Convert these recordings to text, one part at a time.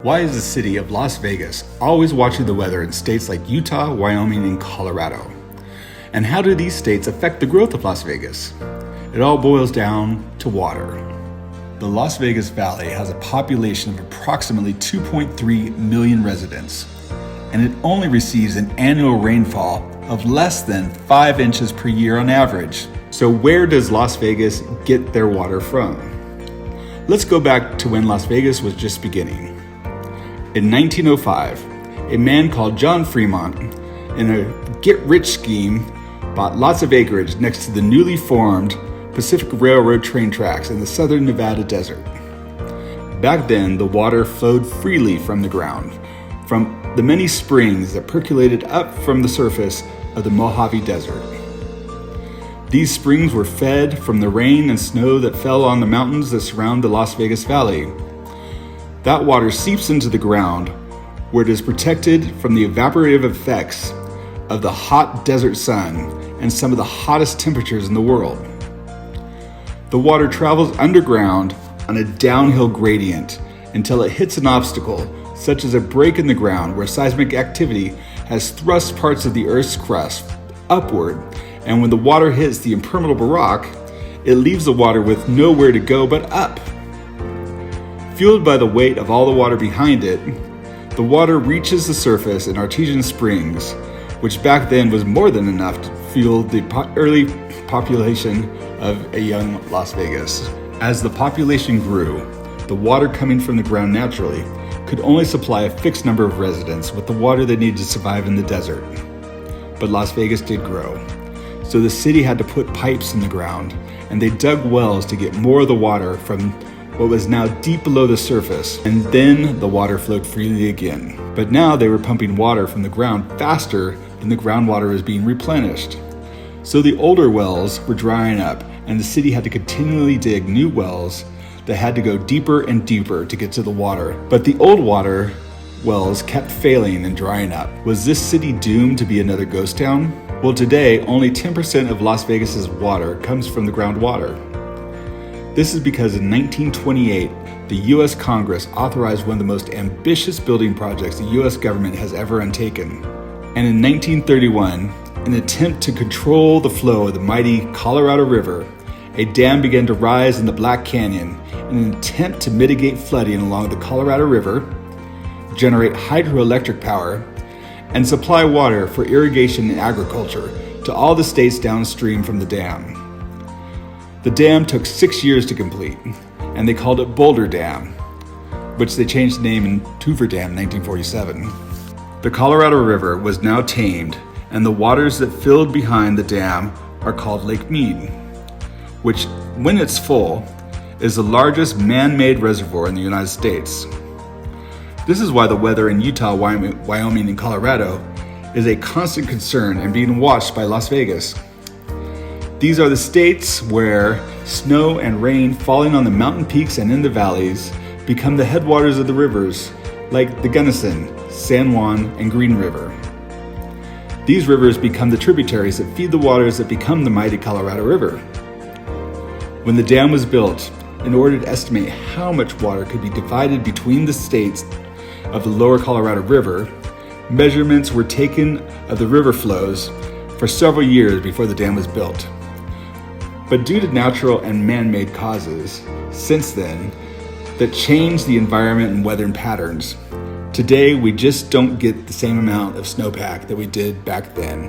Why is the city of Las Vegas always watching the weather in states like Utah, Wyoming, and Colorado? And how do these states affect the growth of Las Vegas? It all boils down to water. The Las Vegas Valley has a population of approximately 2.3 million residents, and it only receives an annual rainfall of less than 5 inches per year on average. So where does Las Vegas get their water from? Let's go back to when Las Vegas was just beginning. In 1905, a man called John Fremont, in a get-rich scheme, bought lots of acreage next to the newly formed Pacific Railroad train tracks in the southern Nevada desert. Back then, the water flowed freely from the ground, from the many springs that percolated up from the surface of the Mojave Desert. These springs were fed from the rain and snow that fell on the mountains that surround the Las Vegas Valley. That water seeps into the ground, where it is protected from the evaporative effects of the hot desert sun and some of the hottest temperatures in the world. The water travels underground on a downhill gradient until it hits an obstacle, such as a break in the ground where seismic activity has thrust parts of the Earth's crust upward, and when the water hits the impermeable rock, it leaves the water with nowhere to go but up. Fueled by the weight of all the water behind it, the water reaches the surface in artesian springs, which back then was more than enough to fuel the early population of a young Las Vegas. As the population grew, the water coming from the ground naturally could only supply a fixed number of residents with the water they needed to survive in the desert. But Las Vegas did grow, so the city had to put pipes in the ground, and they dug wells to get more of the water from what was now deep below the surface, and then the water flowed freely again. But now they were pumping water from the ground faster than the groundwater was being replenished. So the older wells were drying up, and the city had to continually dig new wells that had to go deeper and deeper to get to the water. But the old water wells kept failing and drying up. Was this city doomed to be another ghost town? Well, today, only 10% of Las Vegas's water comes from the groundwater. This is because in 1928, the U.S. Congress authorized one of the most ambitious building projects the U.S. government has ever undertaken. And in 1931, in an attempt to control the flow of the mighty Colorado River, a dam began to rise in the Black Canyon in an attempt to mitigate flooding along the Colorado River, generate hydroelectric power, and supply water for irrigation and agriculture to all the states downstream from the dam. The dam took 6 years to complete, and they called it Boulder Dam, which they changed the name in Hoover Dam in 1947. The Colorado River was now tamed, and the waters that filled behind the dam are called Lake Mead, which, when it's full, is the largest man-made reservoir in the United States. This is why the weather in Utah, Wyoming, and Colorado is a constant concern and being watched by Las Vegas. These are the states where snow and rain falling on the mountain peaks and in the valleys become the headwaters of the rivers, like the Gunnison, San Juan, and Green River. These rivers become the tributaries that feed the waters that become the mighty Colorado River. When the dam was built, in order to estimate how much water could be divided between the states of the lower Colorado River, measurements were taken of the river flows for several years before the dam was built. But due to natural and man-made causes, since then, that changed the environment and weather patterns, today we just don't get the same amount of snowpack that we did back then,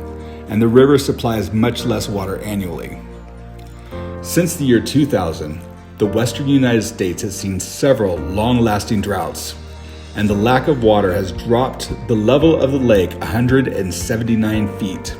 and the river supplies much less water annually. Since the year 2000, the western United States has seen several long-lasting droughts, and the lack of water has dropped the level of the lake 179 feet,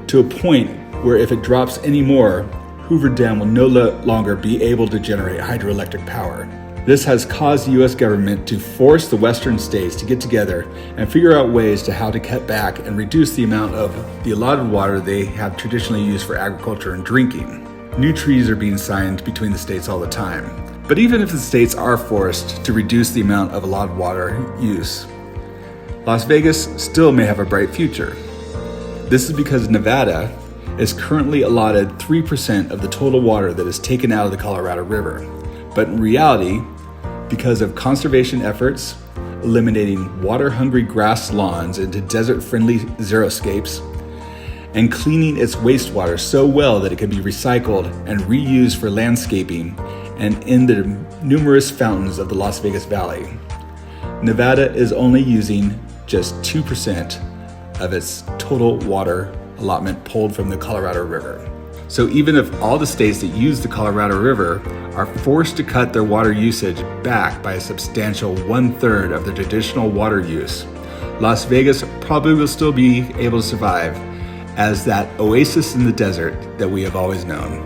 to a point where if it drops any more, Hoover Dam will no longer be able to generate hydroelectric power. This has caused the U.S. government to force the western states to get together and figure out ways to how to cut back and reduce the amount of the allotted water they have traditionally used for agriculture and drinking. New treaties are being signed between the states all the time. But even if the states are forced to reduce the amount of allotted water use, Las Vegas still may have a bright future. This is because Nevada is currently allotted 3% of the total water that is taken out of the Colorado River. But in reality, because of conservation efforts, eliminating water-hungry grass lawns into desert-friendly xeriscapes, and cleaning its wastewater so well that it can be recycled and reused for landscaping and in the numerous fountains of the Las Vegas Valley. Nevada is only using just 2% of its total water allotment pulled from the Colorado River. So even if all the states that use the Colorado River are forced to cut their water usage back by a substantial 1/3 of their traditional water use, Las Vegas probably will still be able to survive as that oasis in the desert that we have always known.